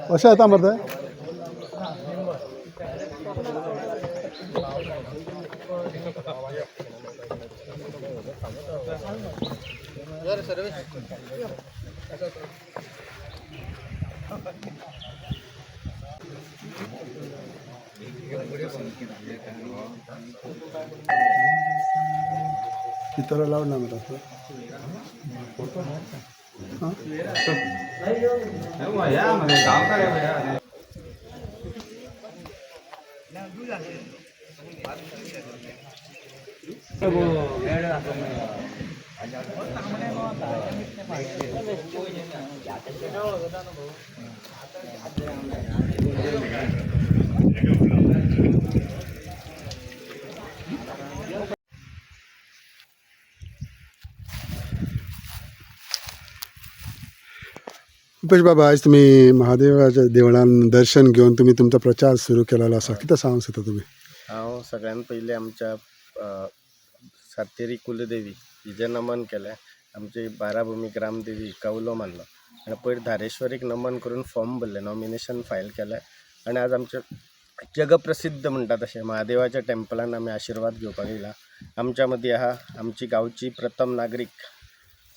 कशें येता मरे इतर लावड ना मरे रुपेश बाबा, आज तुम्ही महादेवाच्या देवळान दर्शन घेऊन तुम्ही तुमचा प्रचार सुरू केलेला असा, कितें सांगूंक सोदता तुम्ही? हांव सगळ्यान पयलीं आमच्या सातेरी कुलदेवी हिजें नमन केलें. आमची बाराभूमी ग्रामदेवी कौलो मानलो आनी पयर धारेश्वरीक नमन करून फॉर्म भरले, नॉमिनेशन फायल केलें आनी आज आमचे जगप्रसिद्ध म्हणटा तशें महादेवाच्या टेम्पलान आमी आशिर्वाद घेवपाक येयला. आमच्या मदीं आहा आमची गांवची प्रथम नागरीक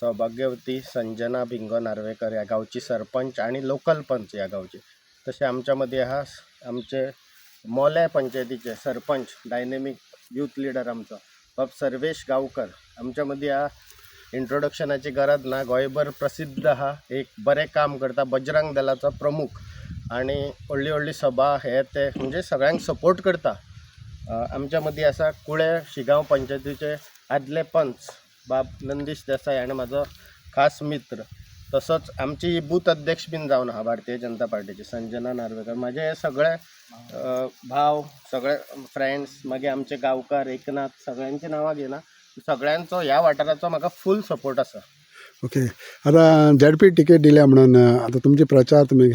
सौभाग्यवती संजना भिंगो नार्वेकर ह्या गांवची सरपंच आणि लोकल पंच ह्या गांवची. तशें आमच्या मदीं आहा आमचे मोले पंचायतीचे सरपंच, डायनेमीक यूथ लिडर आमचो बाब सर्वेश गांवकर. आमच्या मदीं आहा इंट्रोडक्शनाची गरज ना, गोंयभर प्रसिद्ध आहा, एक बरें काम करता, बजरंग दलाचो प्रमुख आनी व्हडली व्हडली सभा हे ते म्हणजे सगळ्यांक सपोर्ट करता. आमच्या मदीं आसा कुळे शिगांव पंचायतीचे आदले पंच बाब नंदीश देसाई आनी म्हाजो खास मित्र. तसोच आमची ही बूथ अध्यक्ष बीन जावन आहा भारतीय जनता पार्टीची संजना नार्वेकर. म्हाजे हे सगळे भाव, सगळे फ्रेंड्स, मागीर आमचे गांवकार एकनाथ, सगळ्यांची नांवां घेयना, सगळ्यांचो ह्या वाठाराचो म्हाका फूल सपोर्ट आसा. ओके, आता झेडपी टिकेट दिल्या म्हणून आता तुमचे प्रचार तुम्ही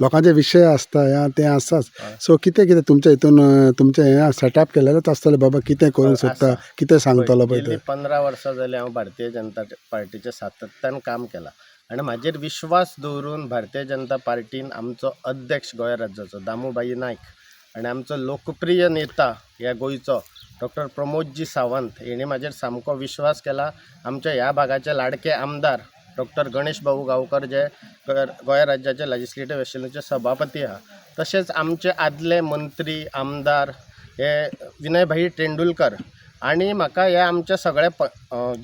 लोकांचे विषय आसता या ते आसाच. सो कितें कितें तुमच्या हितून तुमचे हे सेटअप केलेलेच आसतले बाबा, कितें करूंक सोदता, कितें सांगतलो पळय ते? 15 वर्सां जाली हांव भारतीय जनता पार्टीचे सातत्यान काम केलां आनी म्हाजेर विश्वास दवरून भारतीय जनता पार्टीन आमचो अध्यक्ष गोंय राज्याचो दामूबाई नायक आनी आमचो लोकप्रिय नेता ह्या गोंयचो डॉक्टर प्रमोदजी सावंत हेणी म्हाजेर सामको विश्वास केला. आमच्या ह्या भागाचे लाडके आमदार डॉक्टर गणेश भाऊ गांवकर जे गोंय राज्याचे लेजिस्लेटिव्ह असेंब्लीचे सभापती आहा, तशेंच आमचे आदले मंत्री आमदार हे विनयभाई तेंडुलकर. आनी म्हाका हे आमचे सगळे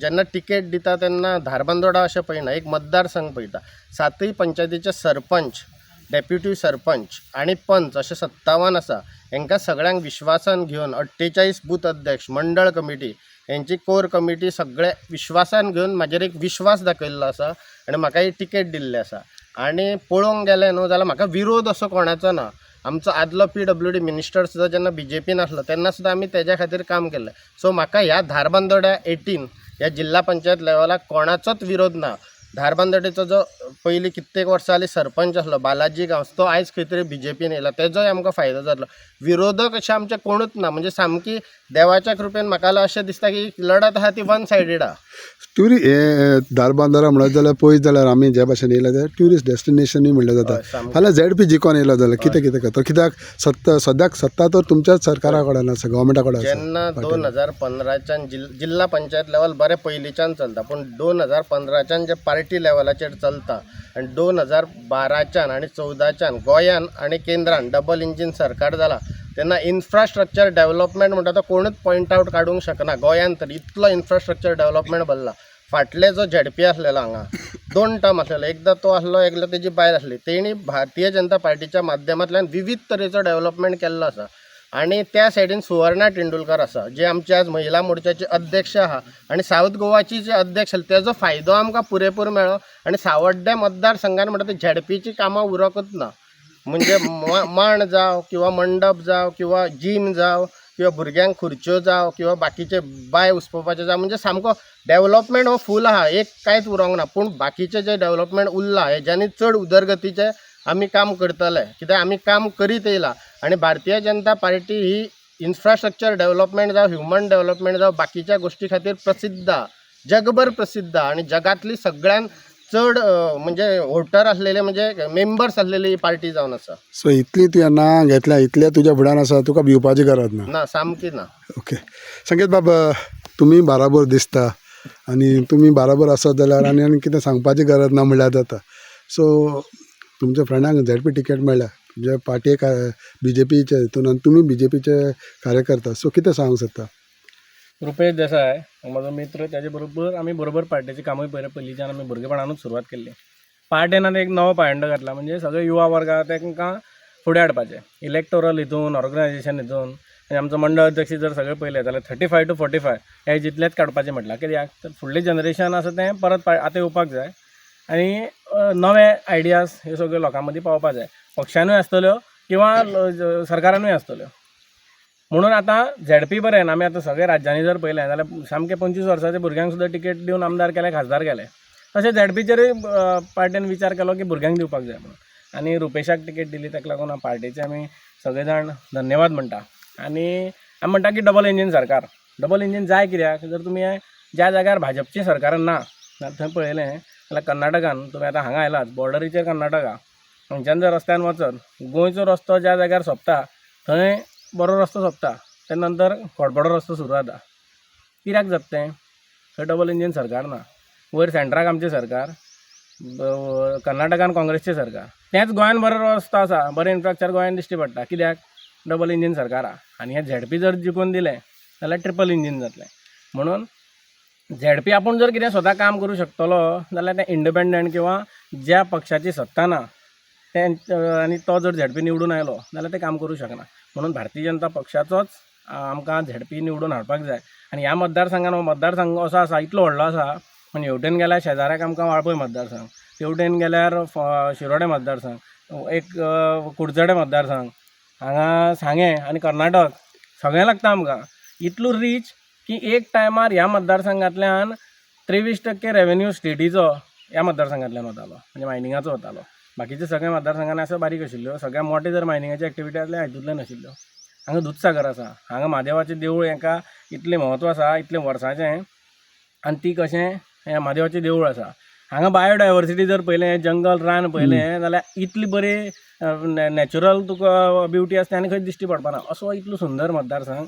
जेन्ना टिकेट दिता तेन्ना धारबांदोडा अशें पळयना, एक मतदारसंघ पळयता. 7 पंचायतीचे सरपंच, डेप्युटी सरपंच आनी पंच अशे 57 आसा. हांकां सगळ्यांक विश्वासान घेवन 48 बूथ अध्यक्ष, मंडळ कमिटी, हेंची कोर कमिटी सगळे विश्वासान घेवन म्हाजेर एक विश्वास दाखयल्लो आसा आनी म्हाका ही टिकेट दिल्ली आसा. आनी पळोवंक गेलें न्हू जाल्यार म्हाका विरोध असो कोणाचो ना. आमचो आदलो PWD मिनिस्टर सुद्दां जेन्ना BJPन आसलो तेन्ना सुद्दां आमी तेज्या खातीर काम केलें. सो म्हाका ह्या धारबांदोड्या 18 ह्या जिल्हा पंचायत लेवलाक कोणाचोच विरोध ना. धारबांदोडेचो जो पयलीं कित्येक वर्सां जालीं सरपंच आसलो बालाजी गांवस, तो आयज खंय तरी BJPन येयला, तेजोय आमकां फायदो जातलो. विरोधक अशे आमचे कोणूच ना. म्हणजे सामकी देवाच्या कृपेन म्हाका अशें दिसता की लढत आहा ती वन सायडीड आहा. हे धारबांदोडा म्हणत जाल्यार पळयत जाल्यार आमी ज्या भाशेन येयला जाल्यार ट्युरिस्ट डेस्टिनेशनूय म्हणलें जाता. फाल्यां ZP जिखोन येयलो जाल्यार कितें कितें करता? कित्याक सद्याक सत्ता तर तुमच्याच सरकारा कडेन आसा, गव्हर्मेंटा कडेन आसा. जेन्ना 2015च्यान जिल्हा पंचायत लेवल बरें पयलींच्यान चलता, पूण 2015च्यान जे पार्टी लेवलाचेर चलता आनी 2012च्यान आनी 14च्यान गोंयान आनी केंद्रान डबल इंजीन सरकार जाला तेन्ना इन्फ्रास्ट्रक्चर डेव्हलपमेंट म्हणटा तो कोणूच पॉयंट आवट काडूंक शकना. गोंयान तर इतलो इन्फ्रास्ट्रक्चर डेव्हलपमेंट भरला. फाटले जो ZP आसलेलो हांगा 2 टर्म आसलेलो, एकदां तो आसलो, एकदां तेजी बायल आसली. तेणी भारतीय जनता पार्टीच्या माध्यमांतल्यान विविध तरेचो डेव्हलपमेंट केल्लो आसा. आनी त्या सायडीन सुवर्णा तेंडुलकर आसा, जे आमचे आज महिला मोर्चाचे अध्यक्ष आहा आनी सावथ गोवाची जे अध्यक्ष आसले तेजो फायदो आमकां पुरेपूर मेळ्ळो. आनी सावड्डे मतदारसंघान म्हणटा ते ZPची कामां उरकूच ना. म्हणजे मांड जावं किंवा मंडप जावं किंवा जीम जावं किंवा भुरग्यांक खुर्च्यो जावं किंवा बाकीचे बाय उसपोवपाचे जावं म्हणजे सामको डेव्हलपमेंट हो फूल आहा, एक कांयच उरोंक ना. पूण बाकीचे जे डेव्हलपमेंट उरला हेज्यांनी चड उदरगतीचे आमी काम करतले, कित्याक आमी काम करीत येयला. आनी भारतीय जनता पार्टी ही इन्फ्रास्ट्रक्चर डेव्हलपमेंट जावं ह्युमन डेव्हलपमेंट जावं बाकीच्या गोष्टी खातीर प्रसिद्ध आहा, जगभर प्रसिद्ध आहा. आनी जगातली सगळ्यात चड म्हणजे वोटर असलेले म्हणजे मेंबर्स असलेली ही पार्टी जावन आसा. सो इतली तुवें नांव घेतल्या, इतले तुज्या फुड्यान आसा, तुका भिवपाची गरज ना. ना, सामकी ना. ओके. संकेत बाबा, तुमी बाराबर दिसता आनी तुमी बाराबर आसत जाल्यार आनी कितें सांगपाची गरज ना म्हणल्यार जाता. सो तुमच्या फ्रेंडाक झेडपी टिकेट मेळ्ळ्या, तुमच्या पार्टयेक BJPचे हितून आनी तुमी BJPचे कार्यकर्ता, सो कितें सांगूंक सोदता? रुपेश देसाय म्हजो मित्र, त्याचे बरोबर आमी बरोबर पार्टीची कामूय पयलींच्यान आमी भुरगेपणानूच सुरवात केल्ली. पार्टेन आतां एक नवो पायंडो घातला, म्हणजे सगळे युवा वर्गाक तांकां फुडें हाडपाचें इलेक्टोरल हितून, ऑर्गनायझेशन हितून. आनी आमचो मंडळ अध्यक्ष जर सगळे पळयले जाल्यार 35 to 45 हे जितलेच काडपाचें म्हटलां. कित्याक तर फुडलें जनरेशन आसा तें परत आतां येवपाक जाय आनी नवे आयडियाज ह्यो सगळ्यो लोकां मदीं पावपाक जाय. पक्षानूय आसतल्यो किंवा सरकारानूय आसतल्यो. म्हणून आतां झेडपी बरें, आमी आतां सगळे राज्यांनी जर पळयलें जाल्यार सामके 25 वर्साच्या भुरग्यांक सुद्दां टिकेट दिवन आमदार केले, खासदार केले. तशें झेडपीचेरूय पार्टीन विचार केलो की भुरग्यांक दिवपाक जाय म्हणून, आनी रुपेशाक टिकेट दिली. ताका लागून हांव पार्टीचे आमी सगळे जाण धन्यवाद म्हणटा. आनी आमी म्हणटा की डबल इंजीन सरकार. डबल इंजीन जाय कित्याक, जर तुमी ज्या जाग्यार भाजपची सरकार ना जाल्यार थंय पळयलें जाल्यार कर्नाटकान, तुमी आतां हांगा आयलात बॉर्डरीचेर कर्नाटका, हांगच्यान जर रस्त्यान वचत गोंयचो रस्तो ज्या जाग्यार सोंपता थंय बरो रस्तो सोंपता, तेन्ना नंतर खोडपडो रस्तो सुरू जाता. कित्याक जाता तें? थंय डबल इंजीन सरकार ना. वयर सेंट्राक आमचें सरकार, कर्नाटकान काँग्रेसचें सरकार. तेंच गोंयान बरो रस्तो आसा, बरें इन्फ्रास्ट्रक्चर गोंयान दिश्टी पडटा. कित्याक? डबल इंजीन सरकार आहा. आनी हे झेडपी जर जिखून दिलें जाल्यार ट्रिपल इंजीन जातलें. म्हणून झेडपी आपूण जर कितें स्वता काम करूं शकतलो जाल्यार तें इंडिपेंडंट किंवा ज्या पक्षाची सत्ता ना तें आनी तो जर झेडपी निवडून आयलो जाल्यार ते काम करूं शकना. म्हणून भारतीय जनता पक्षाचोच आमकां झेडपी निवडून हाडपाक जाय. आनी ह्या मतदारसंघान हो मतदारसंघ असो आसा, इतलो व्हडलो आसा, म्हणजे हेवटेन गेल्यार शेजाऱ्याक आमकां वाळपय मतदारसंघ, तेवटेन गेल्यार शिरोडे मतदारसंघ, एक कुडचडे मतदारसंघ, हांगा सांगे आनी कर्नाटक सगळें लागता आमकां. इतलो रीच की एक टायमार ह्या मतदारसंघांतल्यान 23% रेवेन्यू स्टेटीचो ह्या मतदारसंघांतल्यान वतालो, म्हणजे मायनिंगाचो वतालो. बाकीचे सगळे मतदारसंघांनी असो बारीक आशिल्ल्यो, सगळ्या मोठे जर मायनिंगाची एक्टिविटी आसल्या हितूंतल्यान आशिल्ल्यो. हांगा दूदसागर आसा, हांगा म्हादेवाचें देवूळ, हाका इतलें म्हत्व आसा, इतलें वर्साचें, आनी ती कशें हें म्हादेवाचें देवूळ आसा. हांगा बायोडायवर्सिटी जर पळयलें, जंगल रान पळयलें जाल्यार इतली बरी नॅचरल तुका ब्युटी आसता आनी खंय दिश्टी पडपाना. असो इतलो सुंदर मतदारसंघ.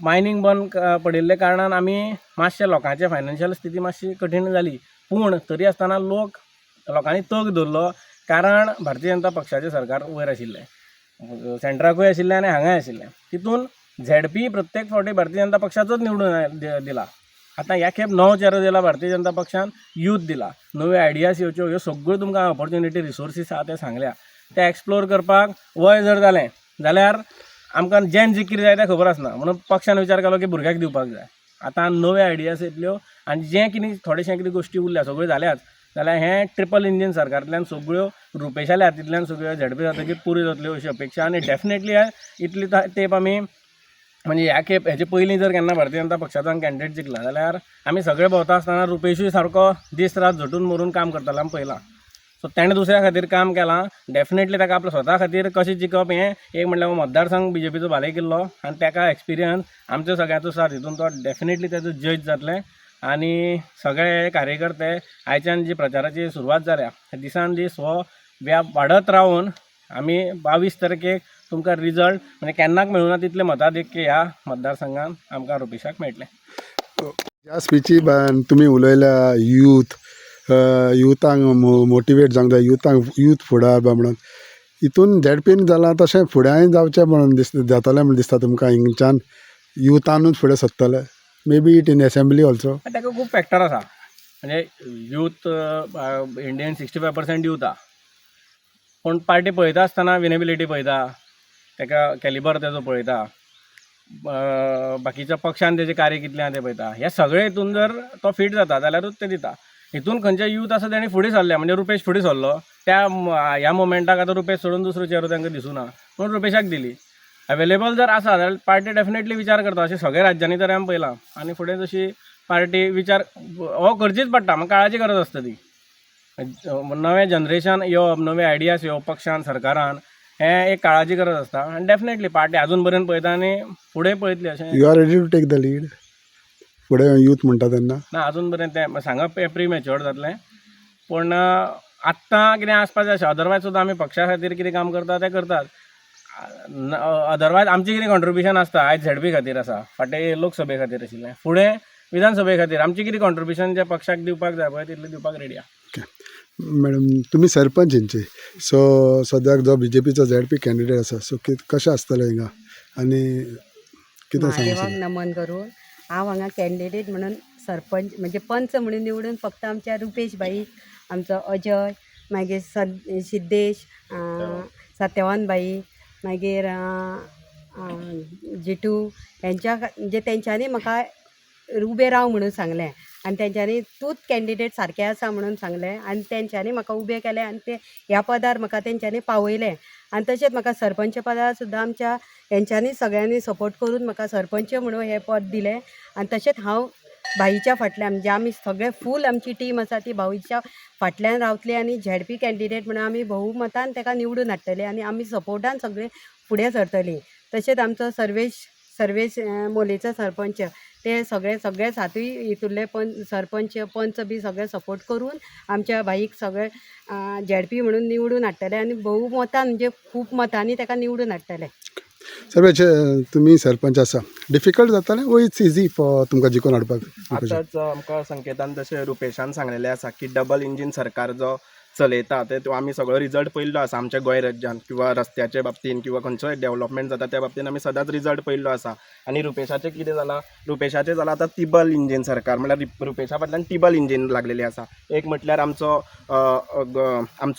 मायनींग बंद पडिल्ले कारणान आमी मातशे लोकांचे फायनान्शियल स्थिती मातशी कठीण जाली, पूण तरी आसतना लोकांनी तग धरलो, कारण भारतीय जनता पक्षाचें सरकार वयर आशिल्लें, सेंट्राकूय आशिल्लें आनी हांगाय आशिल्लें. तितून झेडपी प्रत्येक फावटी भारतीय जनता पक्षाचोच निवडून दिला. आतां ह्या खेप नवो चेहरो दिला भारतीय जनता पक्षान, यूथ दिला, नव्यो आयडियाज येवच्यो, ह्यो सगळ्यो तुमकां ऑपॉर्च्युनिटी, रिसोर्सीस आहा ते सांगल्या, ते एक्सप्लोर करपाक वय जर जालें जाल्यार आमकां जेन जी कितें जाय तें खबर आसना. म्हणून पक्षान विचार केलो की भुरग्याक दिवपाक जाय. आतां नवे आयडियाज येतल्यो आनी जें कितें थोडेशें कितें गोश्टी उरल्या सगळ्यो जाल्यात जाल्यार हें ट्रिपल इंजीन सरकारांतल्यान सगळ्यो रुपेशाल्या हातींतल्यान सगळ्यो झेडपी जातकीर पुरी जातल्यो अशी अपेक्षा. आनी डेफिनेटली इतली तेप आमी, म्हणजे ह्या खेप हेजे पयलीं जर केन्ना भारतीय जनता पक्षाचो कॅन्डिडेट जिंकला जाल्यार आमी सगळे भोंवता आसतना रुपेशूय सारको दीस रात झटून मरून काम करतालो आमी पळयलां. सो तेणें दुसऱ्या खातीर काम केलां. डेफिनेटली ताका आपल्या स्वता खातीर कशें जिखप हें एक म्हणल्यार मतदारसंघ BJPचो भाले किल्लो, आनी ताका एक्सपिरियन्स आमच्या सगळ्यांचो आसा. तितून तो डेफिनेटली ताचो जज जातलें. आनी सगळे कार्यकर्ते आयच्यान जी प्रचाराची सुरवात जाल्या दिसान दीस हो व्याप वाडत रावन आमी 22 तारखेक तुमकां रिजल्ट म्हणजे केन्नाच मेळूना तितले मताधिक्य ह्या मतदारसंघान आमकां रुपेशाक मेळटलें. ह्या स्पिची तुमी उलयल्या युथांक मोटिवेट जावंक जाय, यूथ फुडें हाडपा म्हणून, हितून झेडपीन जालां तशें फुडेंय जावचें म्हणून जातलें म्हणून दिसता तुमकां. हिंगच्यान युथानूच फुडें सरतले, may be it in assembly also. ताका खूब फॅक्टर आसा. म्हणजे यूथ इंडियन 65% यूथ आहा, पूण पार्टी पळयता आसतना विनेबिलिटी पळयता, ताका कॅलिबर तेजो पळयता, बाकीच्या पक्षान तेजें कार्य कितलें आहा तें पळयता. ह्या सगळे हितून जर तो फीट जाता जाल्यारूच ते दिता. हितून खंयचे यूथ आसा तेणी फुडें सरल्या, म्हणजे रुपेश फुडें सरलो त्या ह्या मोमेंटाक. आतां रुपेश सोडून दुसरो चेहरो तांकां दिसूना म्हणून रुपेशाक दिली. अवेलेबल जर आसा जाल्यार पार्टी डेफिनेटली विचार करता. अशें सगळ्या राज्यांनी तरी आमी पळयलां आनी फुडें तशी पार्टी विचार हो करचीच पडटा. म्हाका काळाची गरज आसता ती. नवें जनरेशन येवप, नवे आयडियाज येवप पक्षान, सरकारान, हें एक काळाची गरज आसता. आनी डेफिनेटली पार्टी आजून पर्यंत पळयता आनी फुडें पळयतली अशें you are ready to take the lead फुडें यूथ म्हणटा तेन्ना? ना. आजून पर्यंत तें सांगप प्री मॅच्युअर्ड जातलें. पूण आत्तां कितें आसपाचें अशें अदरवायज सुद्दां आमी पक्षा खातीर कितें काम करता तें करतात. अदरवायज आमचें कितें कॉन्ट्रिब्युशन आसता आयज ZP खातीर आसा, फाटीं लोकसभे खातीर आशिल्लें, फुडें विधानसभे खातीर आमचें कितें कॉन्ट्रिब्युशन जें पक्षाक दिवपाक जाय पळय तितलें दिवपाक रेडी आहा. मॅडम तुमी सरपंचींचे, सो सद्याक जो BJPचो ZP कॅन्डिडेट आसा, सो कशें आसतलें हिंगा आनी कितें महादेवाक सांगता? नमन करून हांव हांगा कॅन्डिडेट म्हणून सरपंच म्हणजे पंच म्हणून निवडून फक्त आमच्या रुपेश बाई, आमचो अजय, मागीर सिद्धेश, सत्यवान बाई, मागीर जिटू हेंच्या म्हणजे तेंच्यांनी म्हाका उबें राव म्हणून सांगलें आनी तेंच्यांनी तूंच कॅन्डिडेट सारकें आसा म्हणून सांगलें आनी तेंच्यांनी म्हाका उबें केलें आनी ते ह्या पदार म्हाका तेंच्यांनी पावयलें. आनी तशेंच म्हाका सरपंच पदार सुद्दां आमच्या हेंच्यांनी सगळ्यांनी सपोर्ट करून म्हाका सरपंच म्हणून हें पद दिलें. आनी तशेंच हांव भाईच्या फाटल्यान म्हणजे आमी सगळे फूल आमची टीम आसा ती भाईच्या फाटल्यान रावतली आनी ZP कॅन्डिडेट म्हणून आमी भोवमतान ताका निवडून हाडटले आनी आमी सपोर्टान सगळे फुडें सरतलीं. तशेंच आमचो सर्वेश मोलेचो सरपंच ते सगळे सातूय हितुरले सरपंच पंच बी सगळे सपोर्ट करून आमच्या भाईक सगळे ZP म्हणून निवडून हाडटले आनी भोवमतान म्हणजे खूब मतांनी ताका निवडून हाडटले. सर्वेश तुमी सरपंच आसा, डिफिकल्ट जातालें वो इट्स इजी फॉर तुमकां जिखून हाडपाक? आतांच आमकां संकेतान तशें रुपेशान सांगलेलें आसा की डबल इंजीन सरकार जो चलयता तो आमी सगळो रिजल्ट पयल्लो आसा आमच्या गोंय राज्यान, किंवा रस्त्याच्या बाबतीन किंवा खंयचोय डेव्हलपमेंट जाता त्या बाबतीन आमी सदांच रिजल्ट पयल्लो आसा. आनी रुपेशाचें कितें जालां, रुपेशाचें जालां आतां तिबल इंजीन सरकार, म्हळ्यार रुपेशा फाटल्यान तिबल इंजीन लागलेली आसा. एक म्हटल्यार आमचो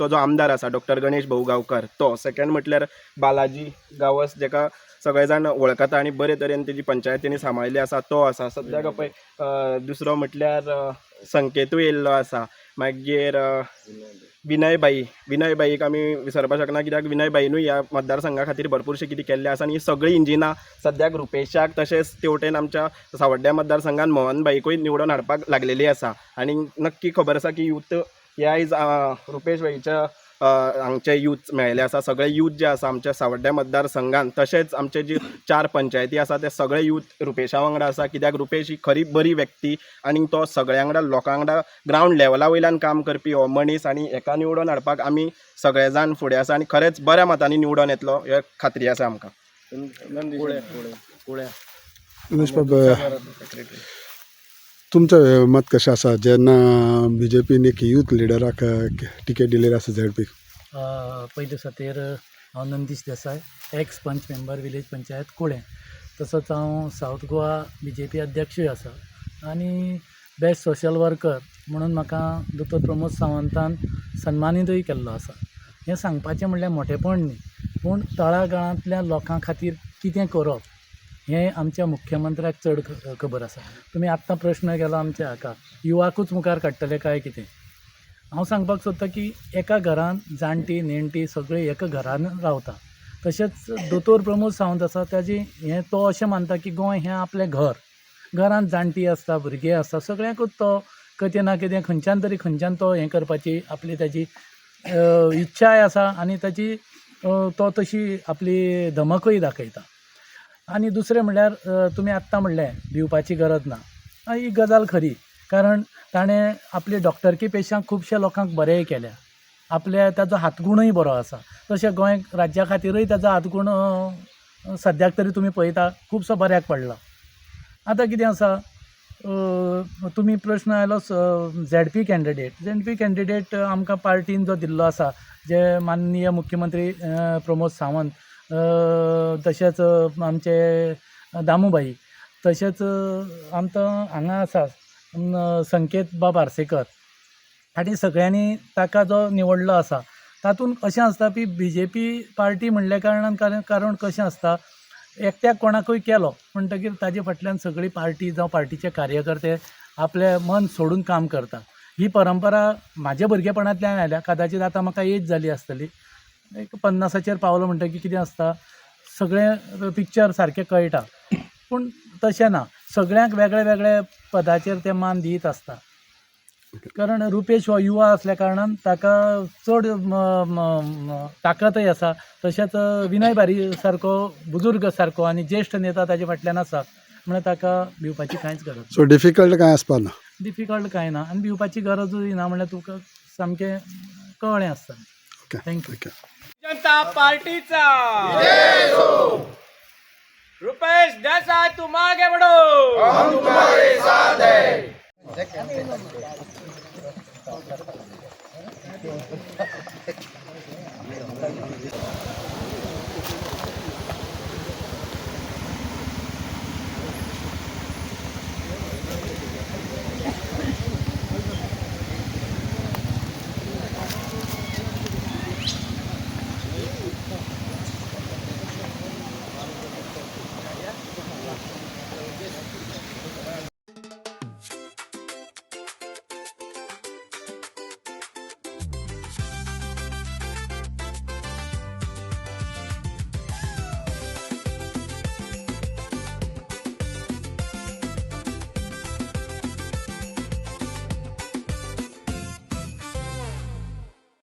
जो आमदार आसा डॉक्टर गणेश भाऊ गांवकर तो, सेकंड म्हटल्यार बालाजी गावस जेका सगळे जाण वळखता आनी बरे तरेन तेजी पंचायत तेणी सांबाळिल्ली आसा तो आसा सद्याक पळय. दुसरो म्हटल्यार संकेतूय येयल्लो आसा. मागीर विनय बाईक आमी विसरपाक शकना, कित्याक विनय बाईनूय ह्या मतदारसंघा खातीर भरपूरशें कितें केल्लें आसा. आनी ही सगळीं इंजिनां सद्याक रुपेशाक तशेंच तेवटेन आमच्या सावड्ड्या मतदारसंघान मोहन बाईकूय निवडून हाडपाक लागलेली आसा. आनी नक्की खबर आसा की यूथ ह्या आयज रुपेश बाईच्या हांगचे यूथ मेळिल्ले आसा. सगळे यूथ जे आसा आमच्या सावड्ड्या मतदारसंघान, तशेंच आमचे जे 4 पंचायती आसा ते सगळे यूथ रुपेशा वांगडा आसा. कित्याक रुपेश ही खरी बरी व्यक्ती आनी तो सगळ्यां वांगडा लोकां वांगडा ग्रावंड लेवला वयल्यान काम करपी हो मनीस. आनी हेका निवडून हाडपाक आमी सगळे जाण फुडें आसा आनी खरेंच बऱ्या मतांनी निवडून येतलो हे खात्री आसा आमकां. उमेश बाब, तुमचं मत कशें आसा जेन्ना BJPन एक यूथ लिडराक टिकेट दिलेली आसा ZP? पयले खातीर हांव नंदीश देसाय, एक्स पंच मेंबर विलेज पंचायत कुळें. तसोच हांव सावथ गोवा BJP अध्यक्षूय आसा आनी बेस्ट सोशल वर्कर म्हणून म्हाका दोतोर प्रमोद सावंतान सन्मानीतूय केल्लो आसा. हें सांगपाचें म्हणल्यार मोठेपण न्ही, पूण तळागाळांतल्या लोकां खातीर कितें करप हें आमच्या मुख्यमंत्र्याक चड खबर आसा. तुमी आत्तां प्रश्न केलो आमच्या हाका युवाकूच मुखार काडटले काय कितें. हांव सांगपाक सोदतां की एका घरान जाणटी नेणटी सगळीं एका घरान रावता. तशेंच दोतोर प्रमोद सावंत आसा ताजी हें तो अशें मानता की गोंय हें आपलें घर. घरांत जाणटी आसता, भुरगे आसता, सगळ्यांकूच तो कितें ना कितें खंयच्यान तो हें करपाची आपली ताजी इच्छाय आसा आनी ताजी तो तशी आपली धमकूय दाखयता. आनी दुसरें म्हणल्यार तुमी आत्तां म्हणलें भिवपाची गरज ना, ही गजाल खरी. कारण ताणें आपली डॉक्टरकी पेशांक खुबशे लोकांक बरेंय केल्या, आपल्या ताजो हातगुणूय बरो आसा. तशें गोंय राज्या खातीरूय ताजो हातगुण सद्याक तरी तुमी पळयता खुबसो बऱ्याक पडला. आतां कितें आसा, तुमी प्रश्न आयलो ZP कॅन्डिडेट आमकां पार्टीन जो दिल्लो आसा, जे माननीय मुख्यमंत्री प्रमोद सावंत, तशेंच आमचे दामूबाई, तशेंच आमचो हांगा आसा संकेत बाब आर्सेकर, आनी सगळ्यांनी ताका जो निवडलो आसा तातूंत अशें आसता की BJP पार्टी म्हणल्या कारणान कारण कशें आसता, एकट्याक कोणाकूय केलो म्हणटकीर ताजे फाटल्यान सगळी पार्टी जावं पार्टीचे कार्यकर्ते आपलें मन सोडून काम करता. ही परंपरा म्हाज्या भुरगेपणांतल्यान आयल्या. कदाचित आतां म्हाका एज जाली आसतली, एक 50 पावलो म्हणटकीर कितें आसता, सगळें पिक्चर सारकें कळटा. पूण तशें ना, सगळ्यांक वेगळे वेगळे पदाचेर ते मान दीत आसता. कारण रुपेश हो युवा असल्या कारणान ताका चड ताकदय आसा. तशेंच विनय बारी सारको बुजुर्ग सारको आनी ज्येश्ठ नेता ताजे फाटल्यान आसा, म्हणून ताका भिवपाची कांयच गरज ना. सो डिफिकल्ट कांय आसपा ना. डिफिकल्ट कांय ना आनी भिवपाची गरजूय ना, म्हणल्यार तुका सामकें कळ्ळें आसता. Okay thank you. ओके. जनता पार्टीचा रुपेश देसाई तू मागे बढ़ो, हम तुम्हारे साथ है.